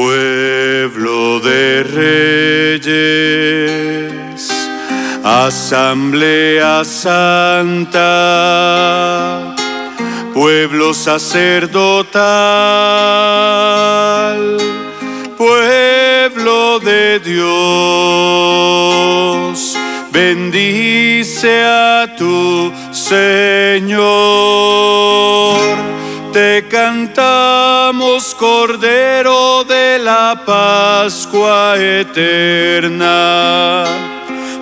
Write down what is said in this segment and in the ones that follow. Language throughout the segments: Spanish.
Pueblo de reyes, asamblea santa, pueblo sacerdotal, pueblo de Dios, bendice a tu Señor. Te cantamos, Cordero de la Pascua eterna.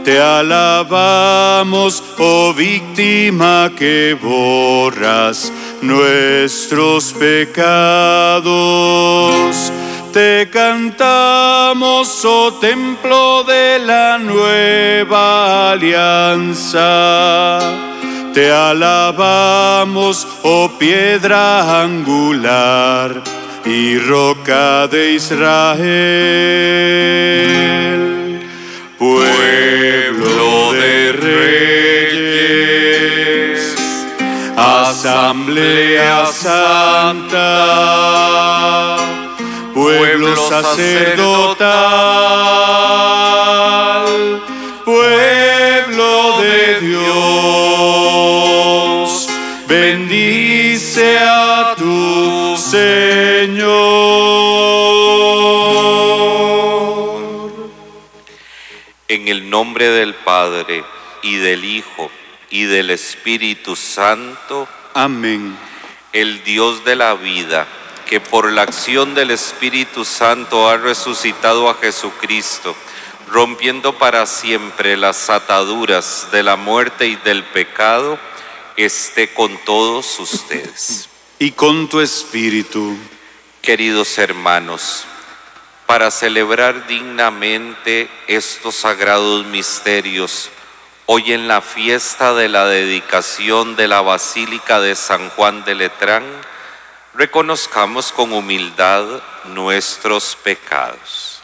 Te alabamos, oh víctima que borras nuestros pecados. Te cantamos, oh templo de la nueva alianza. Te alabamos, oh piedra angular y roca de Israel. Pueblo de reyes, asamblea santa, pueblo sacerdotal, pueblo de Dios, bendice a tu Señor. En el nombre del Padre, y del Hijo, y del Espíritu Santo. Amén. El Dios de la vida, que por la acción del Espíritu Santo ha resucitado a Jesucristo, rompiendo para siempre las ataduras de la muerte y del pecado, esté con todos ustedes. Y con tu espíritu. Queridos hermanos, para celebrar dignamente estos sagrados misterios, hoy en la fiesta de la dedicación de la Basílica de San Juan de Letrán, reconozcamos con humildad nuestros pecados.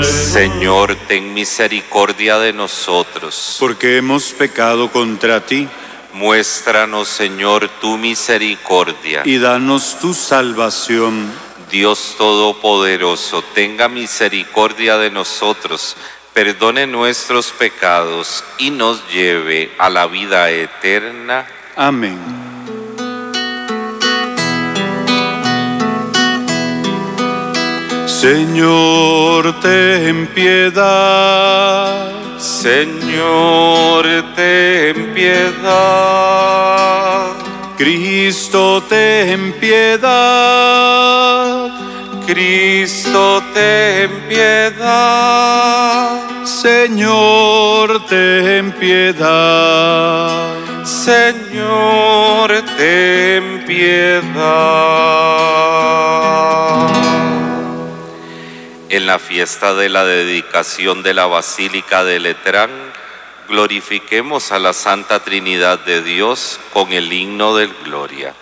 Señor, ten misericordia de nosotros. Porque hemos pecado contra ti. Muéstranos, Señor, tu misericordia. Y danos tu salvación. Dios Todopoderoso, tenga misericordia de nosotros, perdone nuestros pecados y nos lleve a la vida eterna. Amén. Señor, ten piedad. Señor, ten piedad. Cristo, ten piedad. Cristo, ten piedad. Señor, ten piedad. Señor, ten piedad. En la fiesta de la dedicación de la Basílica de Letrán, glorifiquemos a la Santa Trinidad de Dios con el himno del Gloria.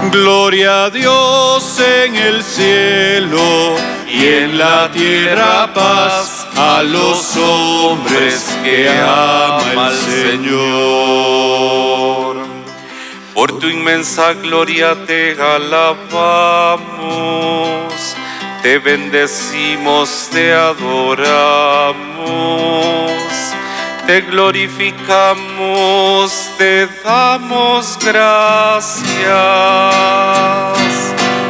Gloria a Dios en el cielo y en la tierra paz a los hombres que ama el Señor. Por tu inmensa gloria te alabamos, te bendecimos, te adoramos, te glorificamos, te damos gracias.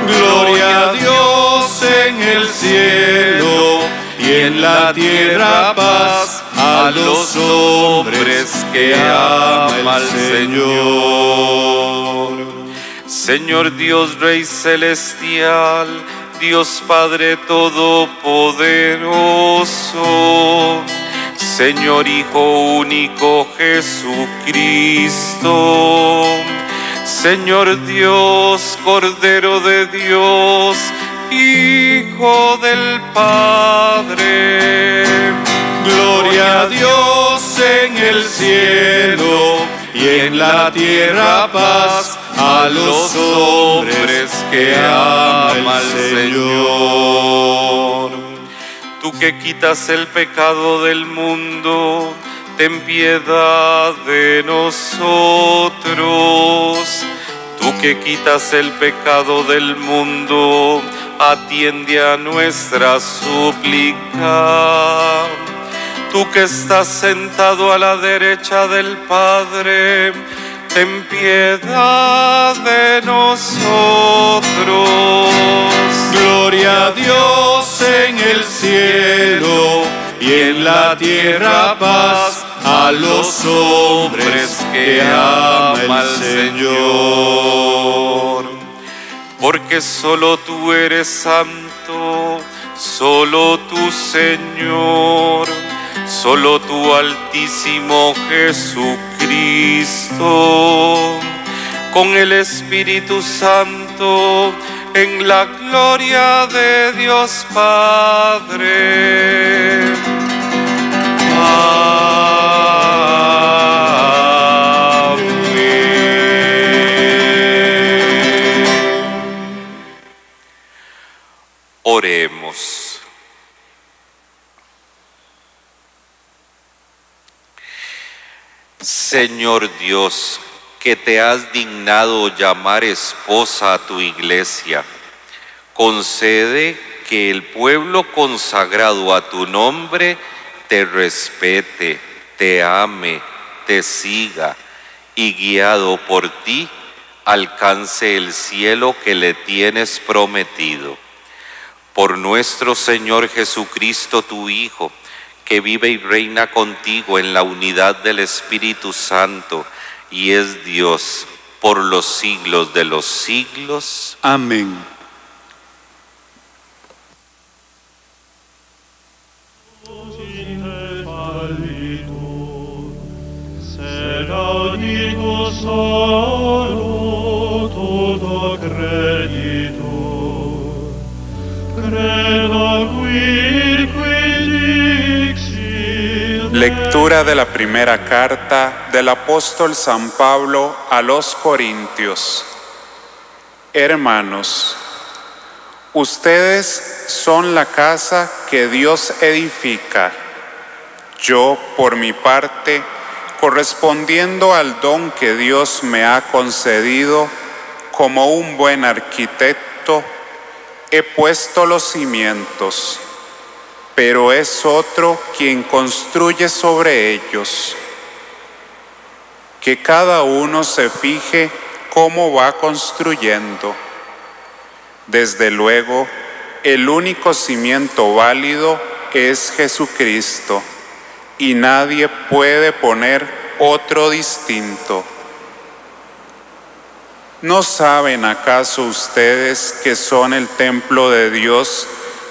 Gloria a Dios en el cielo y en la tierra paz a los hombres que ama el Señor. Señor Dios Rey Celestial, Dios Padre Todopoderoso, Señor Hijo único Jesucristo, Señor Dios, Cordero de Dios, Hijo del Padre. Gloria a Dios en el cielo y y en la tierra paz a los hombres que ama el Señor. Tú que quitas el pecado del mundo, ten piedad de nosotros. Tú que quitas el pecado del mundo, atiende a nuestra súplica. Tú que estás sentado a la derecha del Padre, ten piedad de nosotros. Gloria a Dios en el cielo y en la tierra paz a los hombres que ama el Señor. Porque solo tú eres santo, solo tú, Señor, solo tú, Altísimo Jesucristo, con el Espíritu Santo, en la gloria de Dios Padre. Oremos. Señor Dios, que te has dignado llamar esposa a tu iglesia, concede que el pueblo consagrado a tu nombre te respete, te ame, te siga y guiado por ti alcance el cielo que le tienes prometido. Por nuestro Señor Jesucristo, tu Hijo, que vive y reina contigo en la unidad del Espíritu Santo y es Dios por los siglos de los siglos. Amén. Lectura de la primera carta del apóstol San Pablo a los Corintios. Hermanos, ustedes son la casa que Dios edifica. Yo, por mi parte, correspondiendo al don que Dios me ha concedido, como un buen arquitecto, he puesto los cimientos, pero es otro quien construye sobre ellos. Que cada uno se fije cómo va construyendo. Desde luego, el único cimiento válido es Jesucristo, y nadie puede poner otro distinto. ¿No saben acaso ustedes que son el templo de Dios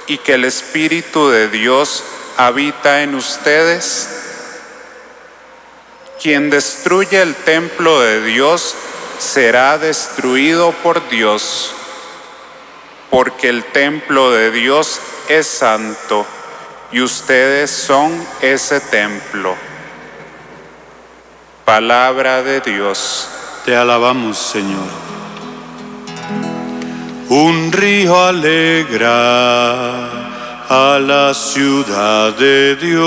y que el Espíritu de Dios habita en ustedes? Quien destruye el templo de Dios será destruido por Dios, porque el templo de Dios es santo y ustedes son ese templo. Palabra de Dios. Te alabamos, Señor. Un río alegra a la ciudad de Dios.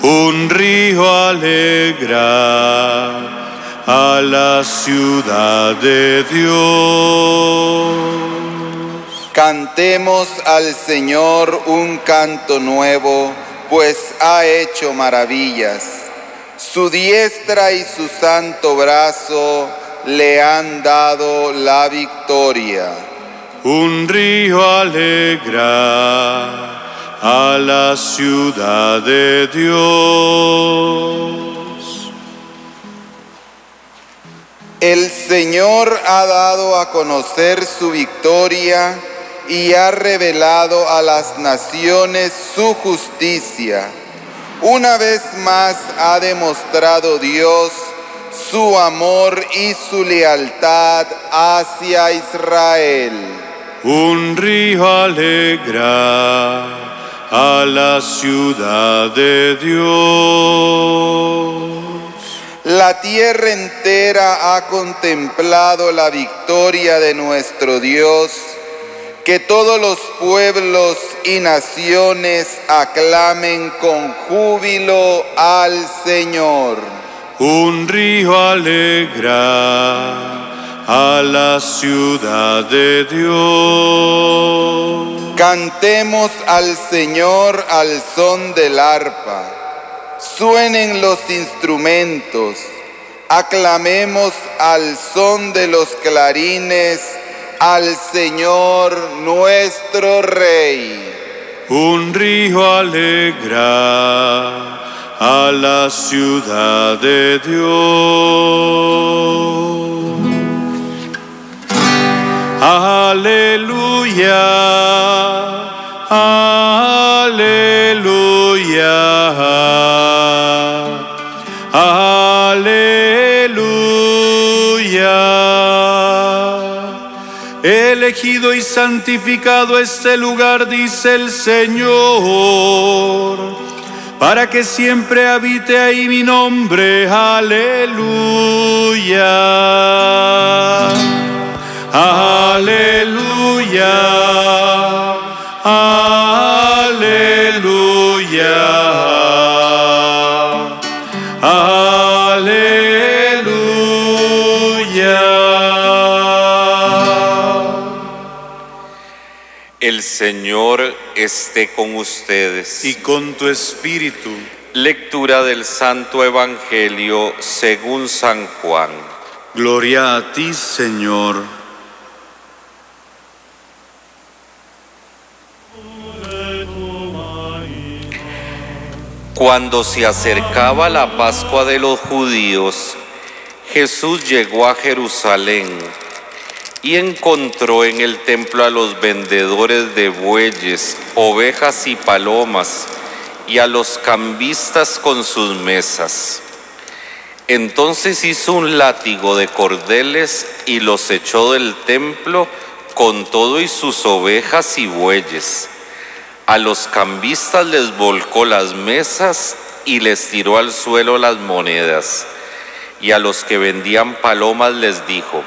Un río alegra a la ciudad de Dios. Cantemos al Señor un canto nuevo, pues ha hecho maravillas. Su diestra y su santo brazo le han dado la victoria. Un río alegra a la ciudad de Dios. El Señor ha dado a conocer su victoria y ha revelado a las naciones su justicia. Una vez más ha demostrado Dios su amor y su lealtad hacia Israel. Un río alegra a la ciudad de Dios. La tierra entera ha contemplado la victoria de nuestro Dios. Que todos los pueblos y naciones aclamen con júbilo al Señor. Un río alegra a la ciudad de Dios. Cantemos al Señor al son del arpa. Suenen los instrumentos. Aclamemos al son de los clarines al Señor nuestro Rey. Un río alegra a la ciudad de Dios. Aleluya, aleluya, aleluya. He elegido y santificado este lugar, dice el Señor, para que siempre habite ahí mi nombre. Aleluya, aleluya, aleluya, aleluya. El Señor esté con ustedes. Y con tu espíritu. Lectura del Santo Evangelio según San Juan. Gloria a ti, Señor. Cuando se acercaba la Pascua de los judíos, Jesús llegó a Jerusalén y encontró en el templo a los vendedores de bueyes, ovejas y palomas, y a los cambistas con sus mesas. Entonces hizo un látigo de cordeles y los echó del templo con todo y sus ovejas y bueyes. A los cambistas les volcó las mesas y les tiró al suelo las monedas. Y a los que vendían palomas les dijo: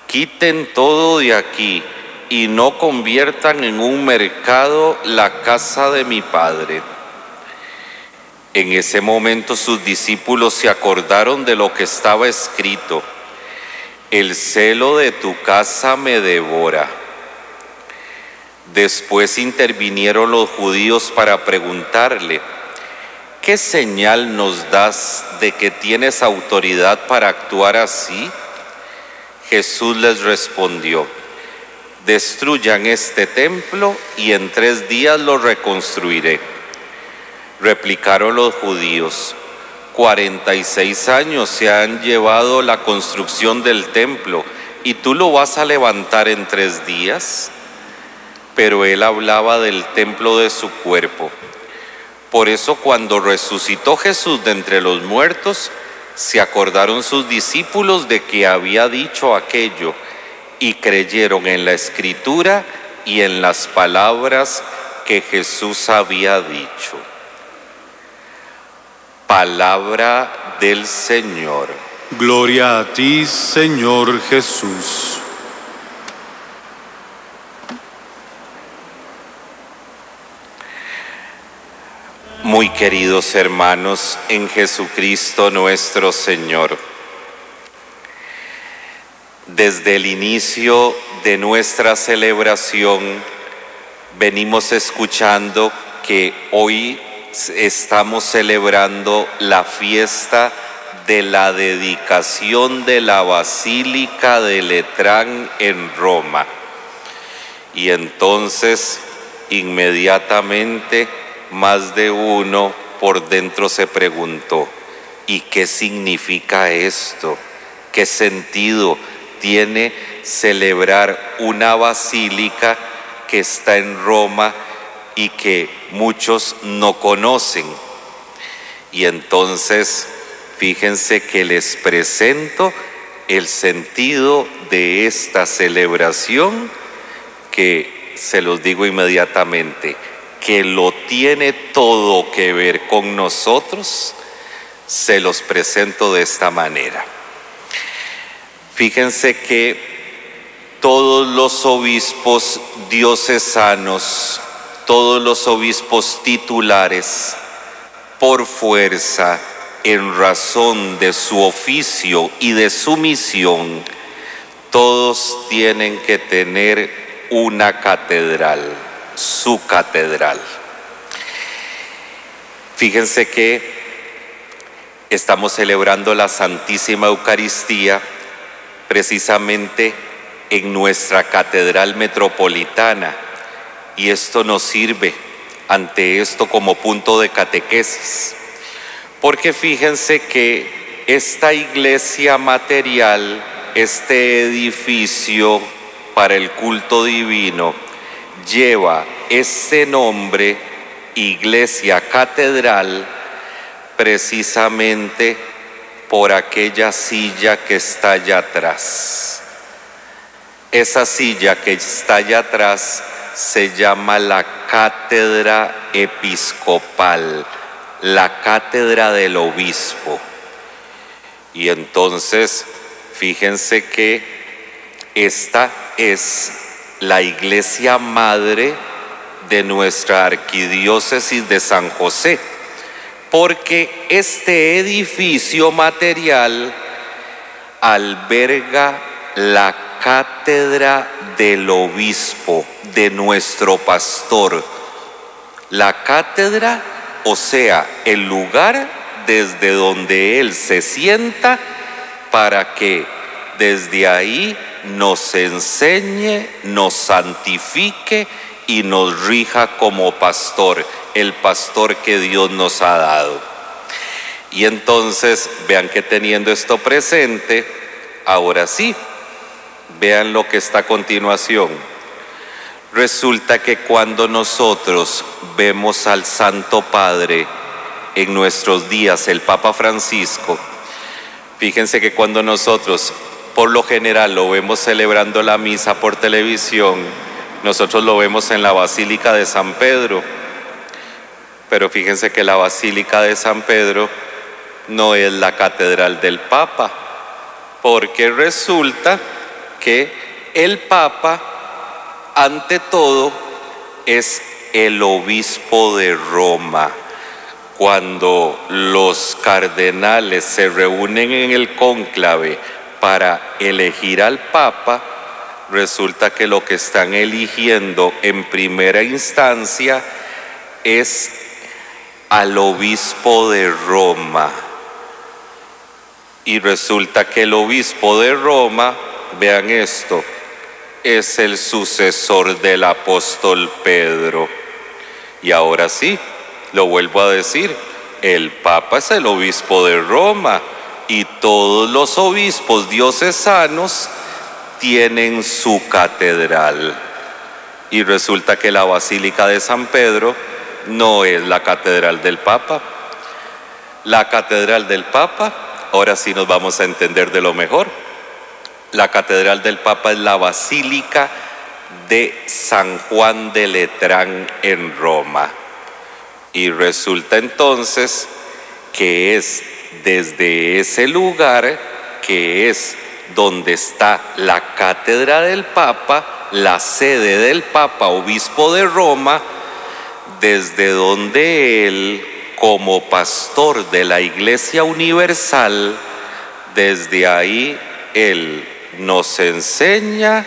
quiten todo de aquí y no conviertan en un mercado la casa de mi Padre. En ese momento sus discípulos se acordaron de lo que estaba escrito: el celo de tu casa me devora. Después intervinieron los judíos para preguntarle: ¿qué señal nos das de que tienes autoridad para actuar así? Jesús les respondió: destruyan este templo y en 3 días lo reconstruiré. Replicaron los judíos: 46 años se han llevado la construcción del templo, ¿y tú lo vas a levantar en 3 días? Pero él hablaba del templo de su cuerpo. Por eso cuando resucitó Jesús de entre los muertos, se acordaron sus discípulos de que había dicho aquello y creyeron en la Escritura y en las palabras que Jesús había dicho. Palabra del Señor. Gloria a ti, Señor Jesús. Muy queridos hermanos en Jesucristo nuestro Señor, desde el inicio de nuestra celebración venimos escuchando que hoy estamos celebrando la fiesta de la dedicación de la Basílica de Letrán en Roma. Y entonces inmediatamente más de uno por dentro se preguntó: ¿y qué significa esto? ¿Qué sentido tiene celebrar una basílica que está en Roma y que muchos no conocen? Y entonces fíjense que les presento el sentido de esta celebración, que se los digo inmediatamente: que lo tiene todo que ver con nosotros, se los presento de esta manera. Fíjense que todos los obispos diocesanos, todos los obispos titulares, por fuerza, en razón de su oficio y de su misión, todos tienen que tener una catedral, su catedral. Fíjense que estamos celebrando la Santísima Eucaristía precisamente en nuestra catedral metropolitana, y esto nos sirve ante esto como punto de catequesis, porque fíjense que esta iglesia material, este edificio para el culto divino, lleva este nombre, Iglesia Catedral, precisamente por aquella silla que está allá atrás. Esa silla que está allá atrás se llama la cátedra episcopal, la cátedra del obispo. Y entonces, fíjense que esta es la iglesia madre de nuestra arquidiócesis de San José, porque este edificio material alberga la cátedra del obispo, de nuestro pastor. La cátedra, o sea, el lugar desde donde él se sienta para que desde ahí nos enseñe, nos santifique y nos rija como pastor, el pastor que Dios nos ha dado. Y entonces, vean que teniendo esto presente, ahora sí, vean lo que está a continuación. Resulta que cuando nosotros vemos al Santo Padre en nuestros días, el Papa Francisco, fíjense que cuando nosotros, por lo general, lo vemos celebrando la misa por televisión, nosotros lo vemos en la Basílica de San Pedro, pero fíjense que la Basílica de San Pedro no es la catedral del Papa, porque resulta que el Papa, ante todo, es el obispo de Roma. Cuando los cardenales se reúnen en el cónclave para elegir al Papa, resulta que lo que están eligiendo en primera instancia es al obispo de Roma. Y resulta que el obispo de Roma, vean esto, es el sucesor del apóstol Pedro. Y ahora sí, lo vuelvo a decir, el Papa es el obispo de Roma y todos los obispos diocesanos tienen su catedral. Y resulta que la Basílica de San Pedro no es la catedral del Papa. La catedral del Papa, ahora sí nos vamos a entender de lo mejor. La catedral del Papa es la Basílica de San Juan de Letrán en Roma. Y resulta entonces que es desde ese lugar, que es donde está la cátedra del Papa, la sede del Papa, obispo de Roma, desde donde él, como pastor de la Iglesia Universal, desde ahí él nos enseña,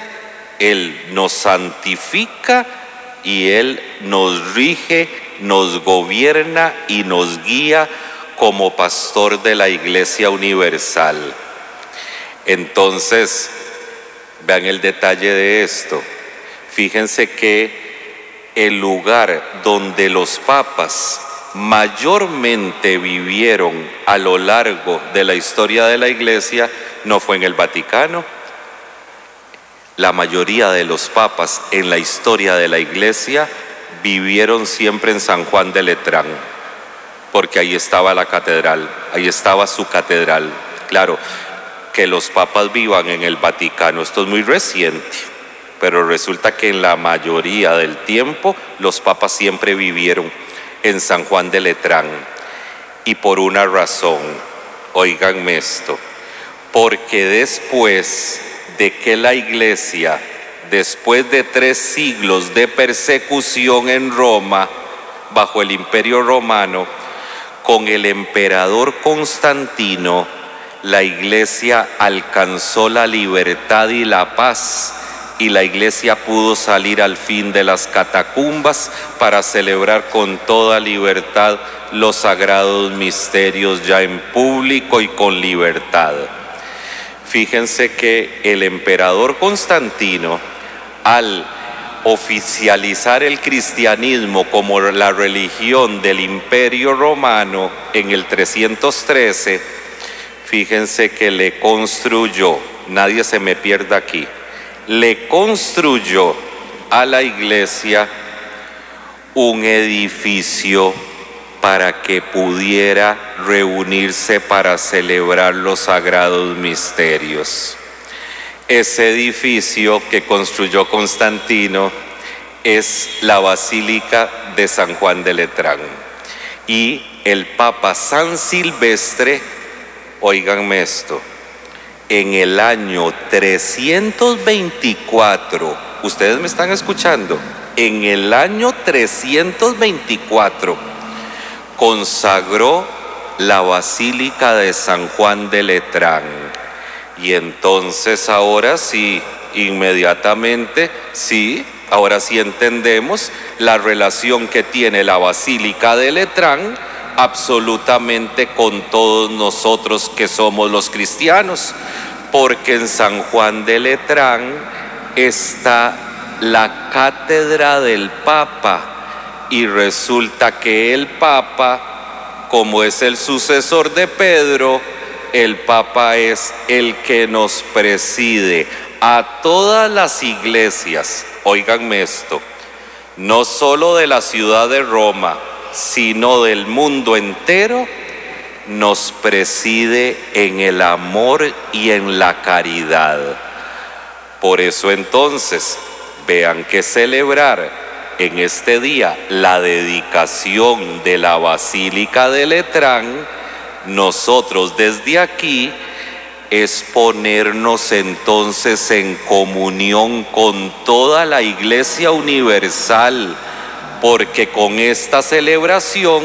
él nos santifica y él nos rige, nos gobierna y nos guía como pastor de la Iglesia Universal. Entonces, vean el detalle de esto. Fíjense que el lugar donde los papas mayormente vivieron a lo largo de la historia de la Iglesia no fue en el Vaticano. La mayoría de los papas en la historia de la Iglesia vivieron siempre en San Juan de Letrán, porque ahí estaba la catedral, ahí estaba su catedral. Claro, que los papas vivan en el Vaticano, esto es muy reciente, pero resulta que en la mayoría del tiempo los papas siempre vivieron en San Juan de Letrán, y por una razón, oíganme esto, porque después de que la Iglesia, después de 3 siglos de persecución en Roma, bajo el Imperio Romano, con el emperador Constantino, la Iglesia alcanzó la libertad y la paz, y la Iglesia pudo salir al fin de las catacumbas para celebrar con toda libertad los sagrados misterios ya en público y con libertad. Fíjense que el emperador Constantino, al oficializar el cristianismo como la religión del Imperio Romano en el 313, fíjense que le construyó, nadie se me pierda aquí, le construyó a la Iglesia un edificio para que pudiera reunirse para celebrar los sagrados misterios. Ese edificio que construyó Constantino es la Basílica de San Juan de Letrán. Y el Papa San Silvestre, oíganme esto, en el año 324, ¿ustedes me están escuchando? En el año 324 consagró la Basílica de San Juan de Letrán. Y entonces ahora sí, inmediatamente, sí, ahora sí entendemos la relación que tiene la Basílica de Letrán absolutamente con todos nosotros que somos los cristianos, porque en San Juan de Letrán está la cátedra del Papa, y resulta que el Papa, como es el sucesor de Pedro, el Papa es el que nos preside a todas las iglesias, oíganme esto, no solo de la ciudad de Roma, sino del mundo entero, nos preside en el amor y en la caridad. Por eso entonces, vean que celebrar en este día la dedicación de la Basílica de Letrán, nosotros desde aquí es ponernos entonces en comunión con toda la Iglesia universal, porque con esta celebración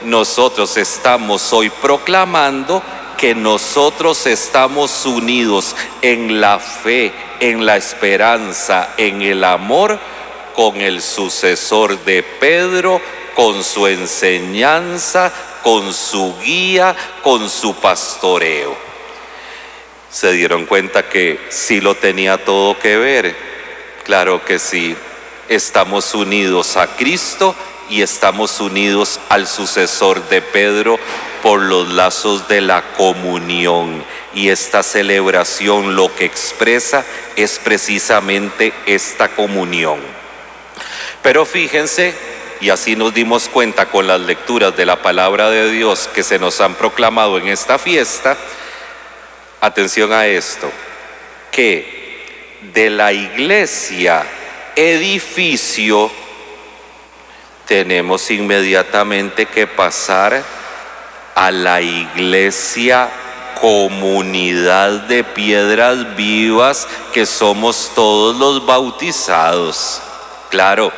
nosotros estamos hoy proclamando que nosotros estamos unidos en la fe, en la esperanza, en el amor con el sucesor de Pedro, con su enseñanza, con su guía, con su pastoreo. ¿Se dieron cuenta que sí lo tenía todo que ver? Claro que sí. Estamos unidos a Cristo y estamos unidos al sucesor de Pedro por los lazos de la comunión. Y esta celebración lo que expresa es precisamente esta comunión. Pero fíjense, y así nos dimos cuenta con las lecturas de la palabra de Dios que se nos han proclamado en esta fiesta, atención a esto, que de la iglesia edificio tenemos inmediatamente que pasar a la iglesia comunidad de piedras vivas que somos todos los bautizados. Claro,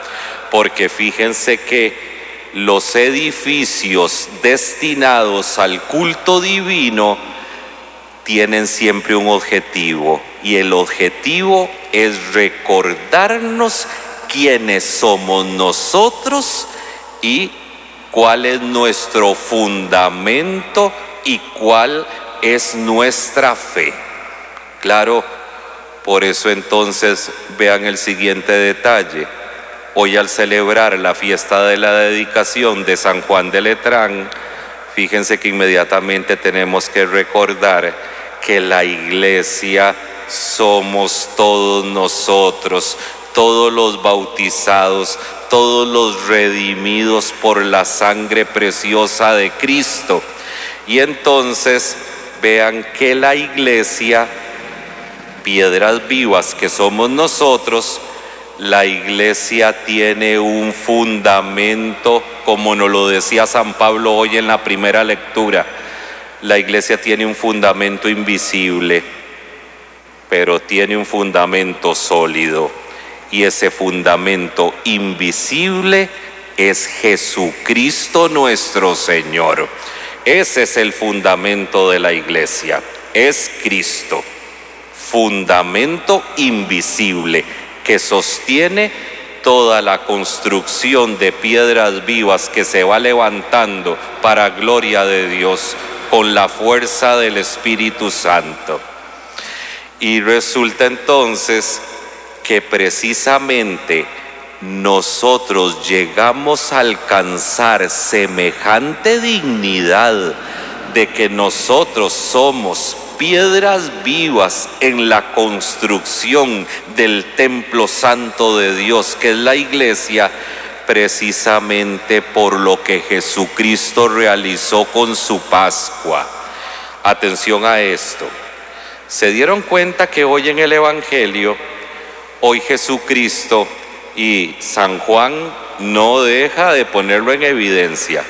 porque fíjense que los edificios destinados al culto divino tienen siempre un objetivo, y el objetivo es recordarnos quiénes somos nosotros y cuál es nuestro fundamento y cuál es nuestra fe. Claro, por eso entonces vean el siguiente detalle. Hoy, al celebrar la fiesta de la dedicación de San Juan de Letrán, fíjense que inmediatamente tenemos que recordar que la iglesia somos todos nosotros, todos los bautizados, todos los redimidos por la sangre preciosa de Cristo. Y entonces vean que la iglesia piedras vivas que somos nosotros, la iglesia tiene un fundamento, como nos lo decía San Pablo hoy en la primera lectura. La iglesia tiene un fundamento invisible, pero tiene un fundamento sólido. Y ese fundamento invisible es Jesucristo nuestro Señor. Ese es el fundamento de la iglesia, es Cristo. Fundamento invisible que sostiene toda la construcción de piedras vivas que se va levantando para gloria de Dios con la fuerza del Espíritu Santo. Y resulta entonces que precisamente nosotros llegamos a alcanzar semejante dignidad de que nosotros somos piedras vivas en la construcción del templo santo de Dios, que es la iglesia, precisamente por lo que Jesucristo realizó con su Pascua. Atención a esto. ¿Se dieron cuenta que hoy en el Evangelio, hoy Jesucristo y San Juan no deja de ponerlo en evidencia,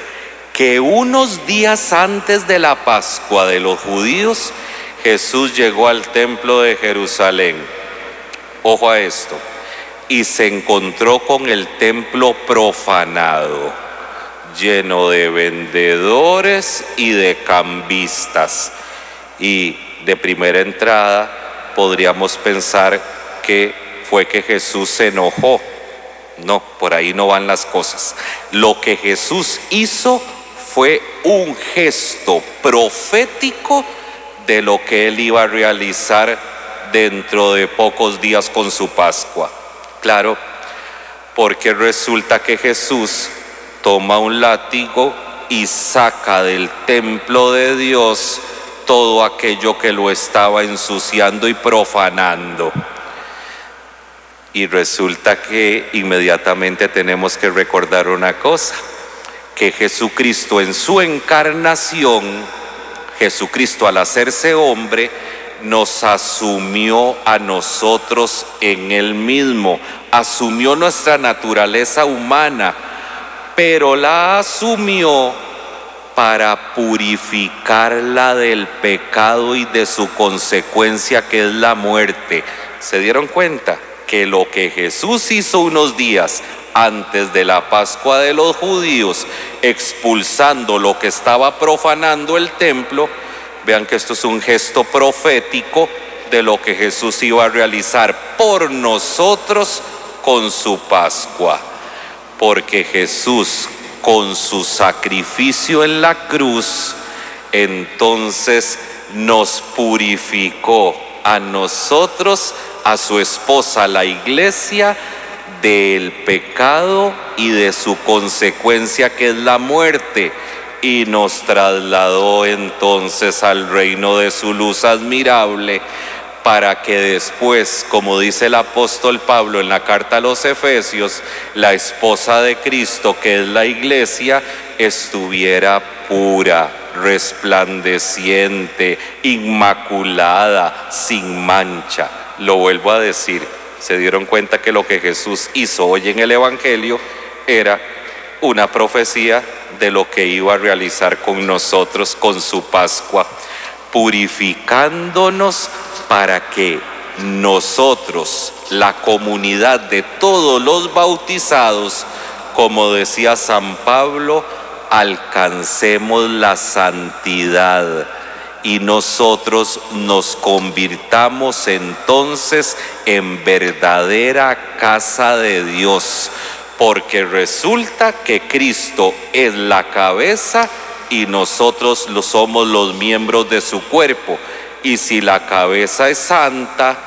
que unos días antes de la Pascua de los judíos, Jesús llegó al templo de Jerusalén, ojo a esto, y se encontró con el templo profanado, lleno de vendedores y de cambistas. Y de primera entrada podríamos pensar que fue que Jesús se enojó. No, por ahí no van las cosas. Lo que Jesús hizo fue un gesto profético de lo que él iba a realizar dentro de pocos días con su Pascua. Claro, porque resulta que Jesús toma un látigo y saca del templo de Dios todo aquello que lo estaba ensuciando y profanando. Y resulta que inmediatamente tenemos que recordar una cosa, que Jesucristo en su encarnación, Jesucristo al hacerse hombre, nos asumió a nosotros en Él mismo, asumió nuestra naturaleza humana, pero la asumió para purificarla del pecado y de su consecuencia, que es la muerte. ¿Se dieron cuenta? Que lo que Jesús hizo unos días antes de la Pascua de los judíos, expulsando lo que estaba profanando el templo, vean que esto es un gesto profético de lo que Jesús iba a realizar por nosotros con su Pascua. Porque Jesús, con su sacrificio en la cruz, entonces nos purificó a nosotros, a su esposa la iglesia, del pecado y de su consecuencia, que es la muerte, y nos trasladó entonces al reino de su luz admirable, para que después, como dice el apóstol Pablo en la carta a los Efesios, la esposa de Cristo, que es la iglesia, estuviera pura, resplandeciente, inmaculada, sin mancha. Lo vuelvo a decir, se dieron cuenta que lo que Jesús hizo hoy en el Evangelio era una profecía de lo que iba a realizar con nosotros con su Pascua, purificándonos para que nosotros, la comunidad de todos los bautizados, como decía San Pablo, alcancemos la santidad y nosotros nos convirtamos entonces en verdadera casa de Dios, porque resulta que Cristo es la cabeza y nosotros somos los miembros de su cuerpo, y si la cabeza es santa,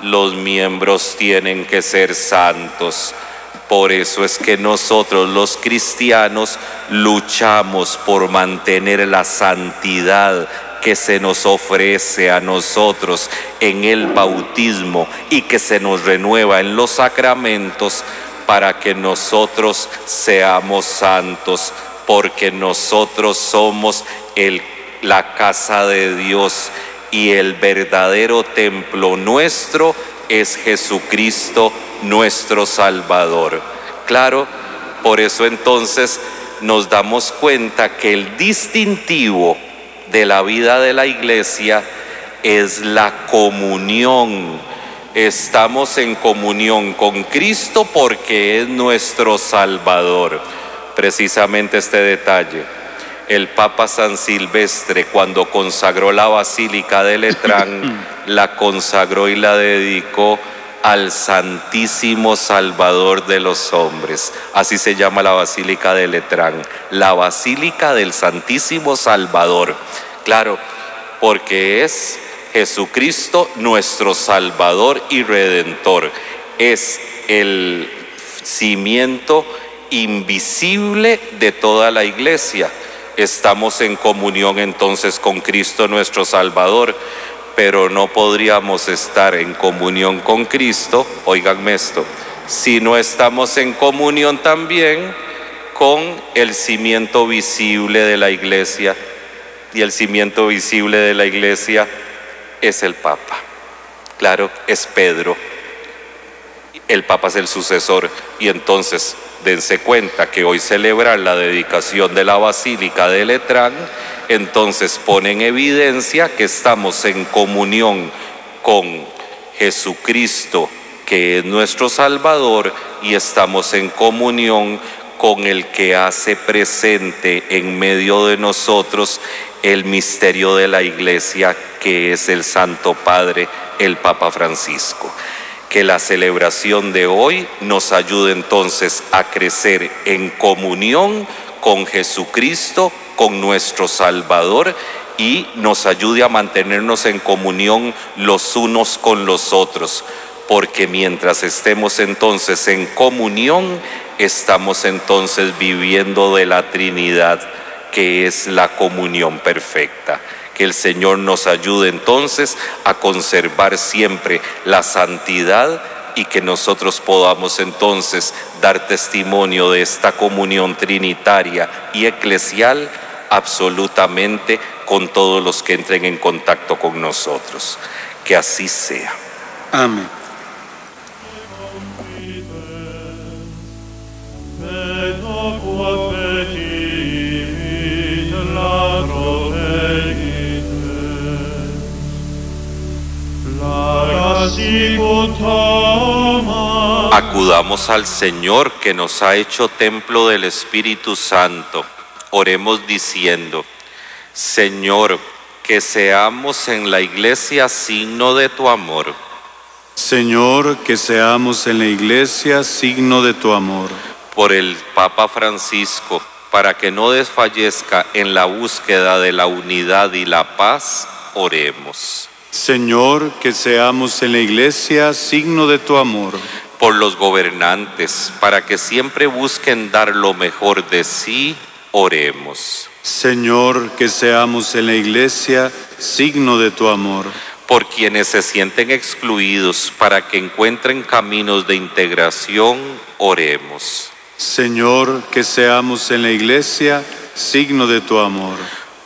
los miembros tienen que ser santos. Por eso es que nosotros los cristianos luchamos por mantener la santidad que se nos ofrece a nosotros en el bautismo y que se nos renueva en los sacramentos, para que nosotros seamos santos, porque nosotros somos la casa de Dios, y el verdadero templo nuestro es Jesucristo nuestro Salvador. Claro, por eso entonces nos damos cuenta que el distintivo de la vida de la Iglesia es la comunión. Estamos en comunión con Cristo porque es nuestro Salvador. Precisamente este detalle, el Papa San Silvestre, cuando consagró la Basílica de Letrán, la consagró y la dedicó al Santísimo Salvador de los hombres. Así se llama la Basílica de Letrán, la Basílica del Santísimo Salvador. Claro, porque es Jesucristo nuestro Salvador y Redentor. Es el cimiento invisible de toda la Iglesia. Estamos en comunión entonces con Cristo nuestro Salvador, pero no podríamos estar en comunión con Cristo, óiganme esto, si no estamos en comunión también con el cimiento visible de la Iglesia. Y el cimiento visible de la Iglesia es el Papa. Claro, es Pedro. El Papa es el sucesor. Y entonces, dense cuenta que hoy celebrar la dedicación de la Basílica de Letrán, entonces pone en evidencia que estamos en comunión con Jesucristo, que es nuestro Salvador, y estamos en comunión con el que hace presente en medio de nosotros el misterio de la Iglesia, que es el Santo Padre, el Papa Francisco. Que la celebración de hoy nos ayude entonces a crecer en comunión con Jesucristo, con nuestro Salvador, y nos ayude a mantenernos en comunión los unos con los otros, porque mientras estemos entonces en comunión, estamos entonces viviendo de la Trinidad, que es la comunión perfecta. Que el Señor nos ayude entonces a conservar siempre la santidad y que nosotros podamos entonces dar testimonio de esta comunión trinitaria y eclesial absolutamente con todos los que entren en contacto con nosotros. Que así sea. Amén. Acudamos al Señor que nos ha hecho templo del Espíritu Santo. Oremos diciendo: Señor, que seamos en la Iglesia signo de tu amor. Señor, que seamos en la Iglesia signo de tu amor. Por el Papa Francisco, para que no desfallezca en la búsqueda de la unidad y la paz, oremos. Señor, que seamos en la Iglesia signo de tu amor. Por los gobernantes, para que siempre busquen dar lo mejor de sí, oremos. Señor, que seamos en la Iglesia signo de tu amor. Por quienes se sienten excluidos, para que encuentren caminos de integración, oremos. Señor, que seamos en la Iglesia signo de tu amor.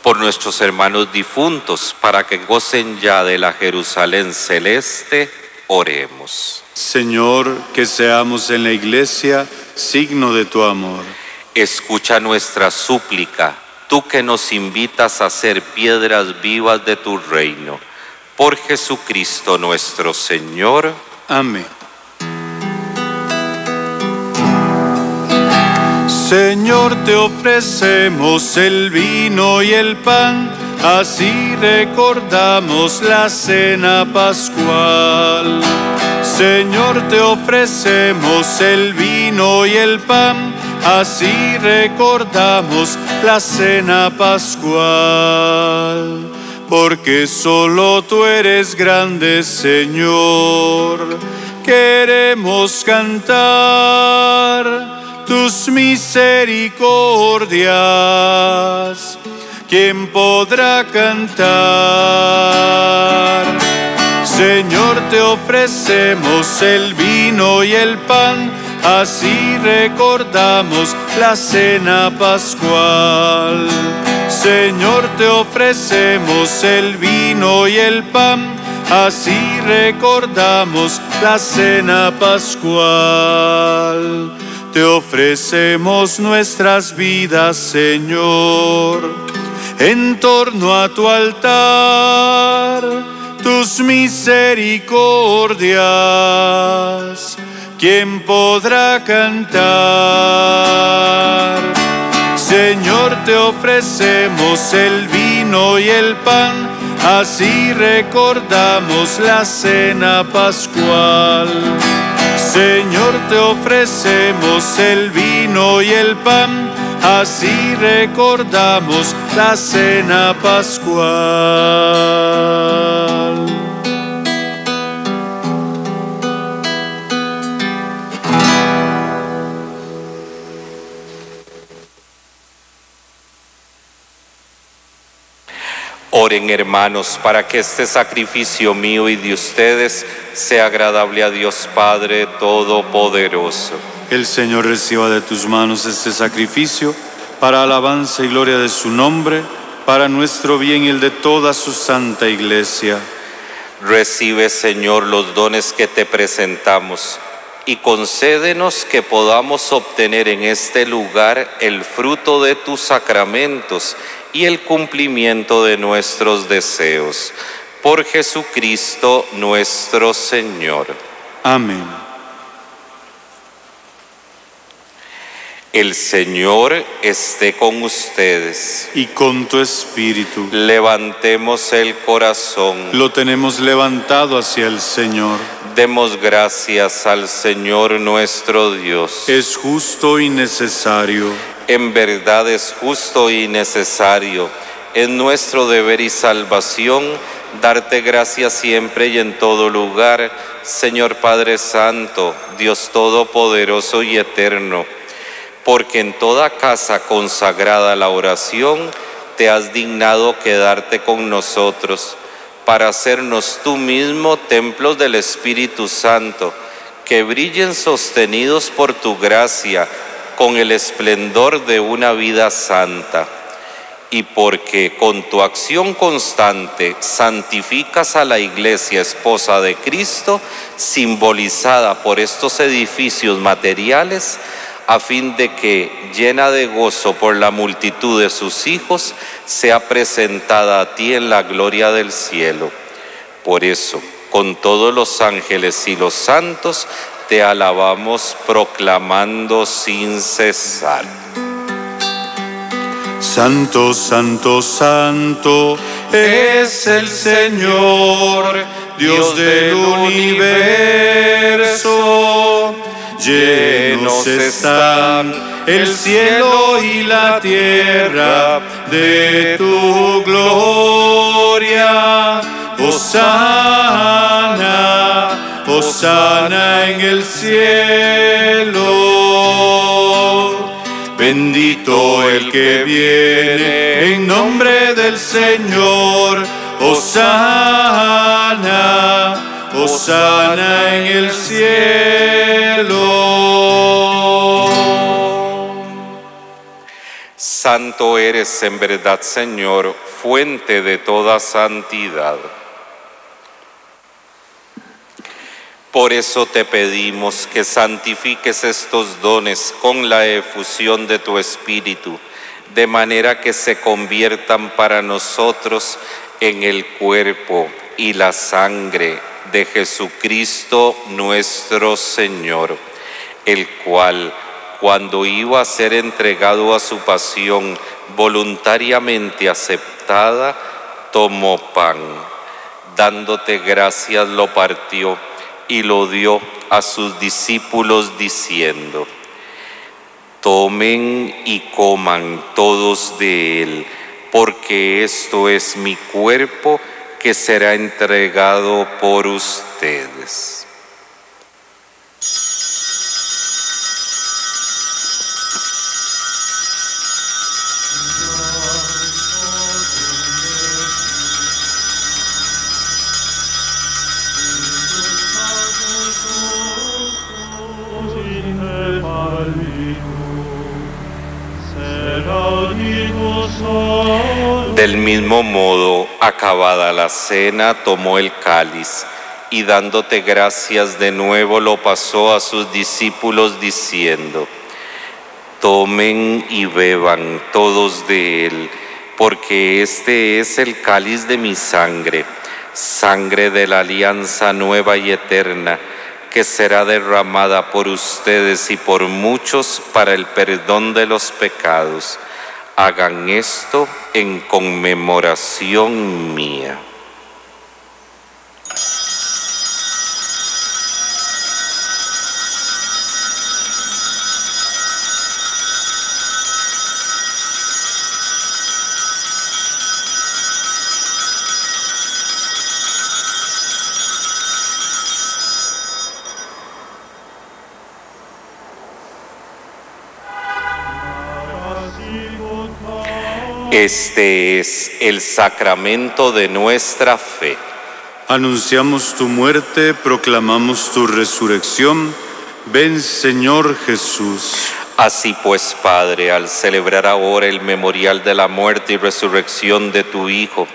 Por nuestros hermanos difuntos, para que gocen ya de la Jerusalén celeste, oremos. Señor, que seamos en la Iglesia signo de tu amor. Escucha nuestra súplica, tú que nos invitas a ser piedras vivas de tu reino. Por Jesucristo nuestro Señor. Amén. Señor, te ofrecemos el vino y el pan, así recordamos la cena pascual. Señor, te ofrecemos el vino y el pan, así recordamos la cena pascual. Porque solo tú eres grande, Señor, queremos cantar tus misericordias. ¿Quién podrá cantar? Señor, te ofrecemos el vino y el pan, así recordamos la cena pascual. Señor, te ofrecemos el vino y el pan, así recordamos la cena pascual. Te ofrecemos nuestras vidas, Señor, en torno a tu altar, tus misericordias. ¿Quién podrá cantar? Señor, te ofrecemos el vino y el pan, así recordamos la cena pascual. Señor, te ofrecemos el vino y el pan, así recordamos la cena pascual. Oren, hermanos, para que este sacrificio mío y de ustedes sea agradable a Dios Padre Todopoderoso. El Señor reciba de tus manos este sacrificio para alabanza y gloria de su nombre, para nuestro bien y el de toda su santa Iglesia. Recibe, Señor, los dones que te presentamos y concédenos que podamos obtener en este lugar el fruto de tus sacramentos y el cumplimiento de nuestros deseos. Por Jesucristo nuestro Señor. Amén. El Señor esté con ustedes. Y con tu espíritu. Levantemos el corazón. Lo tenemos levantado hacia el Señor. Demos gracias al Señor nuestro Dios. Es justo y necesario. En verdad es justo y necesario, es nuestro deber y salvación, darte gracias siempre y en todo lugar, Señor Padre Santo, Dios Todopoderoso y Eterno, porque en toda casa consagrada a la oración, te has dignado quedarte con nosotros, para hacernos tú mismo templos del Espíritu Santo, que brillen sostenidos por tu gracia, con el esplendor de una vida santa, y porque con tu acción constante santificas a la Iglesia, esposa de Cristo, simbolizada por estos edificios materiales, a fin de que, llena de gozo por la multitud de sus hijos, sea presentada a ti en la gloria del cielo. Por eso, con todos los ángeles y los santos, te alabamos proclamando sin cesar. Santo, santo, santo es el Señor, Dios del universo. Llenos están el cielo y la tierra de tu gloria. Hosana, hosana en el cielo. Bendito el que viene en nombre del Señor. Hosana, hosana en el cielo. Santo eres en verdad, Señor, fuente de toda santidad. Por eso te pedimos que santifiques estos dones con la efusión de tu Espíritu, de manera que se conviertan para nosotros en el cuerpo y la sangre de Jesucristo nuestro Señor, el cual, cuando iba a ser entregado a su pasión voluntariamente aceptada, tomó pan, dándote gracias lo partió y lo dio a sus discípulos diciendo: tomen y coman todos de él, porque esto es mi cuerpo que será entregado por ustedes. Será di tuo Del mismo modo, acabada la cena, tomó el cáliz y dándote gracias de nuevo lo pasó a sus discípulos diciendo: tomen y beban todos de él, porque este es el cáliz de mi sangre, sangre de la alianza nueva y eterna, que será derramada por ustedes y por muchos para el perdón de los pecados. Hagan esto en conmemoración mía. Este es el sacramento de nuestra fe. Anunciamos tu muerte, proclamamos tu resurrección. Ven, Señor Jesús. Así pues, Padre, al celebrar ahora el memorial de la muerte y resurrección de tu Hijo,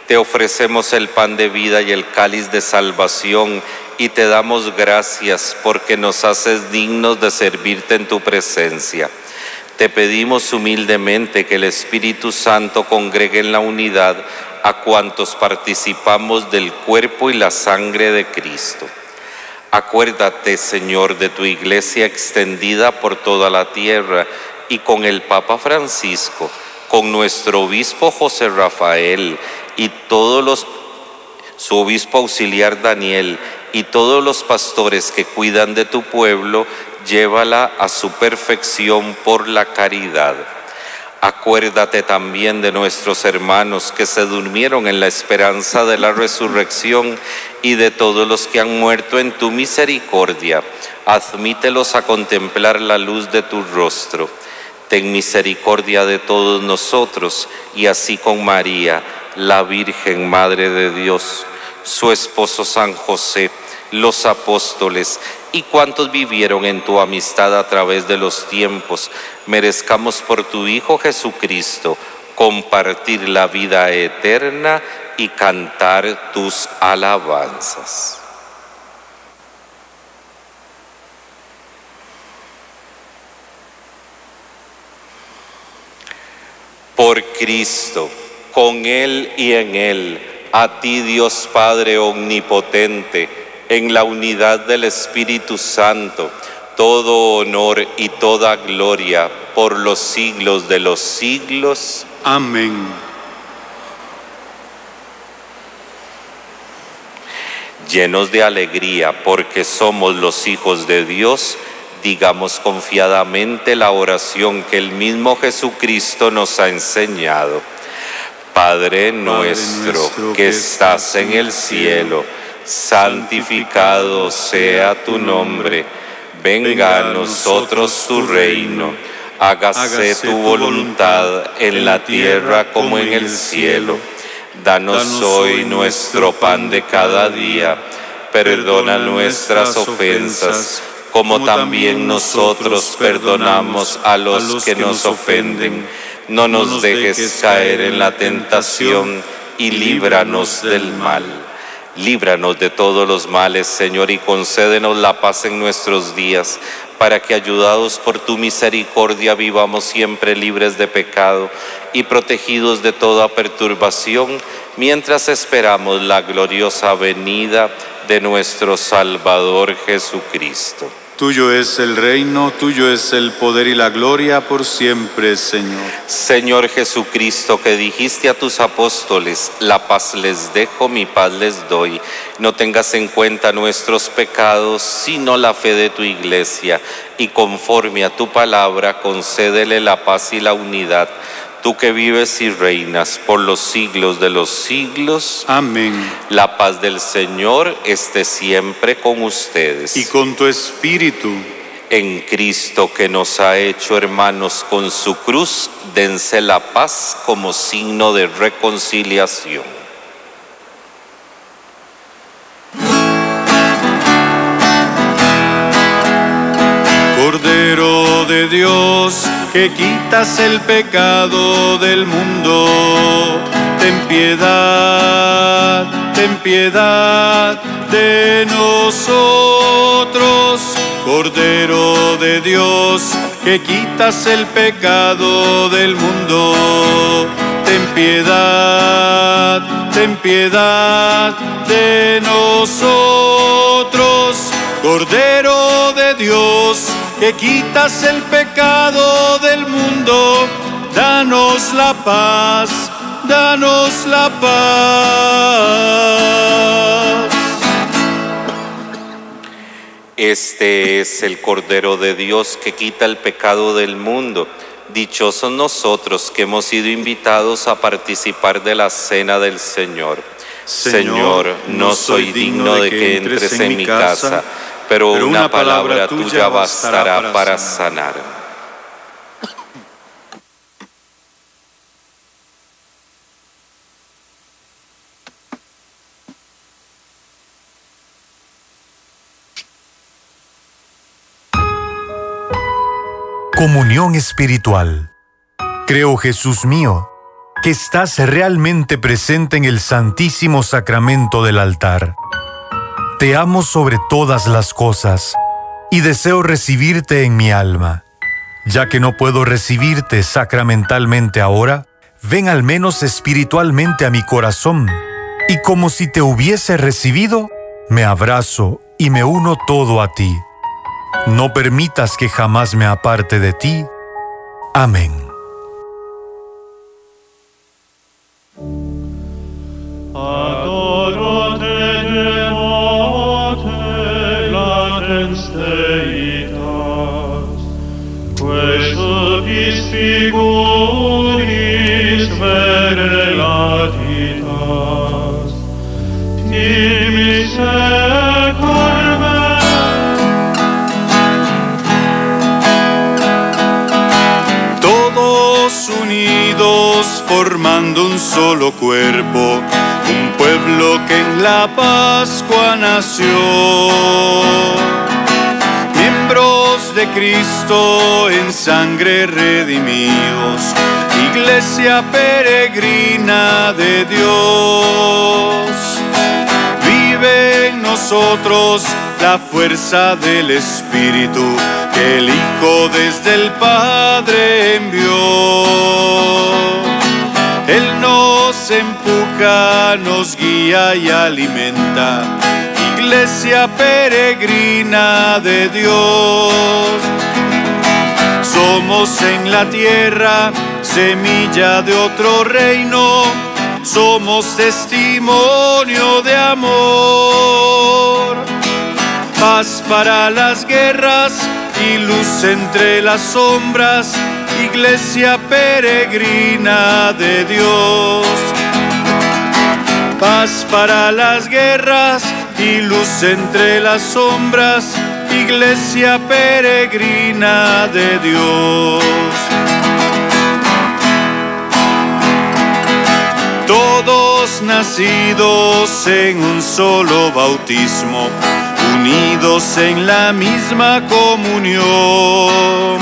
te ofrecemos el pan de vida y el cáliz de salvación y te damos gracias porque nos haces dignos de servirte en tu presencia. Te pedimos humildemente que el Espíritu Santo congregue en la unidad a cuantos participamos del cuerpo y la sangre de Cristo. Acuérdate, Señor, de tu Iglesia extendida por toda la tierra y con el Papa Francisco, con nuestro obispo José Rafael y su obispo auxiliar Daniel y todos los pastores que cuidan de tu pueblo. Llévala a su perfección por la caridad. Acuérdate también de nuestros hermanos que se durmieron en la esperanza de la resurrección y de todos los que han muerto en tu misericordia. Admítelos a contemplar la luz de tu rostro. Ten misericordia de todos nosotros y así con María, la Virgen Madre de Dios, su esposo San José, los apóstoles y cuantos vivieron en tu amistad a través de los tiempos, merezcamos por tu Hijo Jesucristo compartir la vida eterna y cantar tus alabanzas. Por Cristo, con Él y en Él, a ti Dios Padre omnipotente, en la unidad del Espíritu Santo, todo honor y toda gloria por los siglos de los siglos. Amén. Llenos de alegría porque somos los hijos de Dios, digamos confiadamente la oración que el mismo Jesucristo nos ha enseñado. Padre nuestro que estás en el cielo, santificado sea tu nombre, venga a nosotros tu reino, hágase tu voluntad en la tierra como en el cielo. Danos hoy nuestro pan de cada día, perdona nuestras ofensas, como también nosotros perdonamos a los que nos ofenden. No nos dejes caer en la tentación y líbranos del mal. Líbranos de todos los males, Señor, y concédenos la paz en nuestros días, para que, ayudados por tu misericordia, vivamos siempre libres de pecado y protegidos de toda perturbación, mientras esperamos la gloriosa venida de nuestro Salvador Jesucristo. Tuyo es el reino, tuyo es el poder y la gloria por siempre, Señor. Señor Jesucristo, que dijiste a tus apóstoles, la paz les dejo, mi paz les doy. No tengas en cuenta nuestros pecados, sino la fe de tu Iglesia, y conforme a tu palabra, concédele la paz y la unidad. Tú que vives y reinas por los siglos de los siglos. Amén. La paz del Señor esté siempre con ustedes. Y con tu espíritu. En Cristo, que nos ha hecho hermanos con su cruz, dense la paz como signo de reconciliación. Cordero de Dios, que quitas el pecado del mundo, ten piedad de nosotros. Cordero de Dios, que quitas el pecado del mundo, ten piedad de nosotros. Cordero de Dios, que quitas el pecado del mundo, danos la paz, danos la paz. Este es el Cordero de Dios que quita el pecado del mundo. Dichosos nosotros que hemos sido invitados a participar de la cena del Señor. Señor, no soy digno de que entres en mi casa, pero una palabra tuya bastará para sanar. Comunión espiritual. Creo, Jesús mío, que estás realmente presente en el Santísimo Sacramento del altar. Te amo sobre todas las cosas y deseo recibirte en mi alma. Ya que no puedo recibirte sacramentalmente ahora, ven al menos espiritualmente a mi corazón y como si te hubiese recibido, me abrazo y me uno todo a ti. No permitas que jamás me aparte de ti. Amén. Adorate devote latens Deitas, quae subis figuris vere latitas, timis et carmen. Unidos formando un solo cuerpo, un pueblo que en la Pascua nació. Miembros de Cristo en sangre redimidos, iglesia peregrina de Dios. Vive en nosotros la fuerza del Espíritu que el Hijo desde el Padre envió. Él nos empuja, nos guía y alimenta, iglesia peregrina de Dios. Somos en la tierra semilla de otro reino, somos testimonio de amor. Paz para las guerras y luz entre las sombras, iglesia peregrina de Dios. Paz para las guerras y luz entre las sombras, iglesia peregrina de Dios. Todos nacidos en un solo bautismo, unidos en la misma comunión,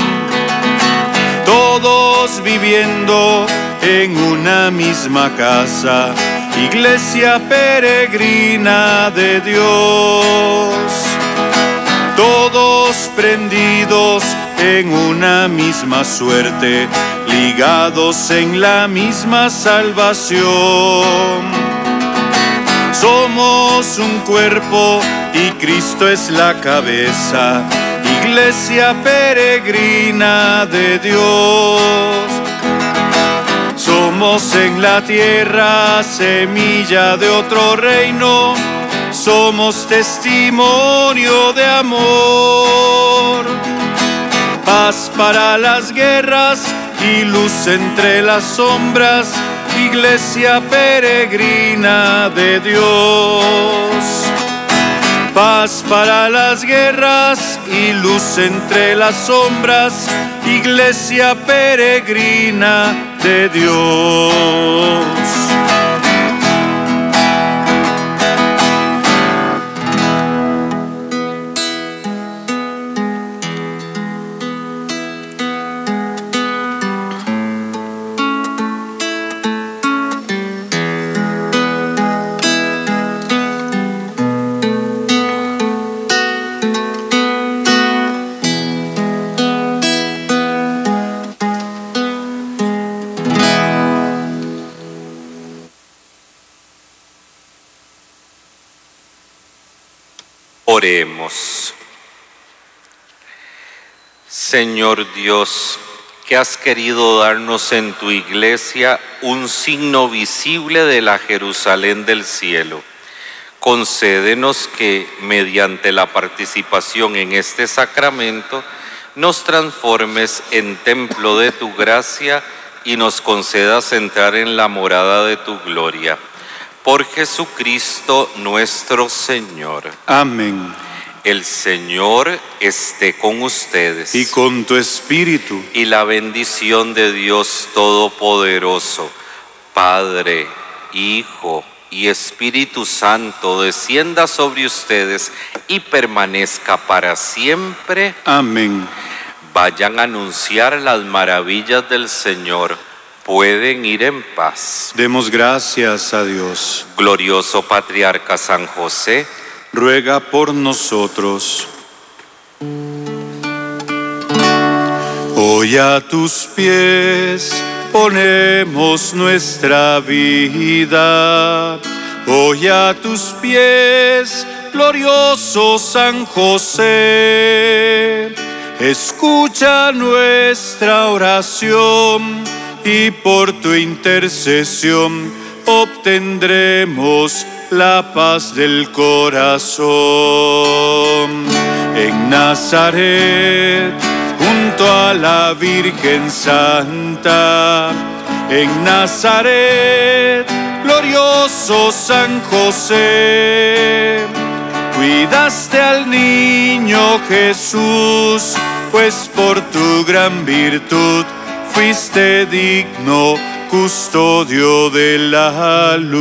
todos viviendo en una misma casa, iglesia peregrina de Dios, todos prendidos en una misma suerte, ligados en la misma salvación. Somos un cuerpo y Cristo es la cabeza, iglesia peregrina de Dios. Somos en la tierra semilla de otro reino, somos testimonio de amor. Paz para las guerras y luz entre las sombras, iglesia peregrina de Dios. Paz para las guerras y luz entre las sombras, iglesia peregrina de Dios. Oremos. Señor Dios, que has querido darnos en tu iglesia un signo visible de la Jerusalén del cielo, concédenos que, mediante la participación en este sacramento, nos transformes en templo de tu gracia y nos concedas entrar en la morada de tu gloria. Por Jesucristo nuestro Señor. Amén. El Señor esté con ustedes. Y con tu espíritu. Y la bendición de Dios Todopoderoso, Padre, Hijo y Espíritu Santo, descienda sobre ustedes y permanezca para siempre. Amén. Vayan a anunciar las maravillas del Señor. Pueden ir en paz. Demos gracias a Dios. Glorioso Patriarca San José, ruega por nosotros. Hoy a tus pies ponemos nuestra vida. Hoy a tus pies, glorioso San José. Escucha nuestra oración y por tu intercesión obtendremos la paz del corazón. En Nazaret, junto a la Virgen Santa, en Nazaret, glorioso San José, cuidaste al niño Jesús, pues por tu gran virtud fuiste digno custodio de la luz.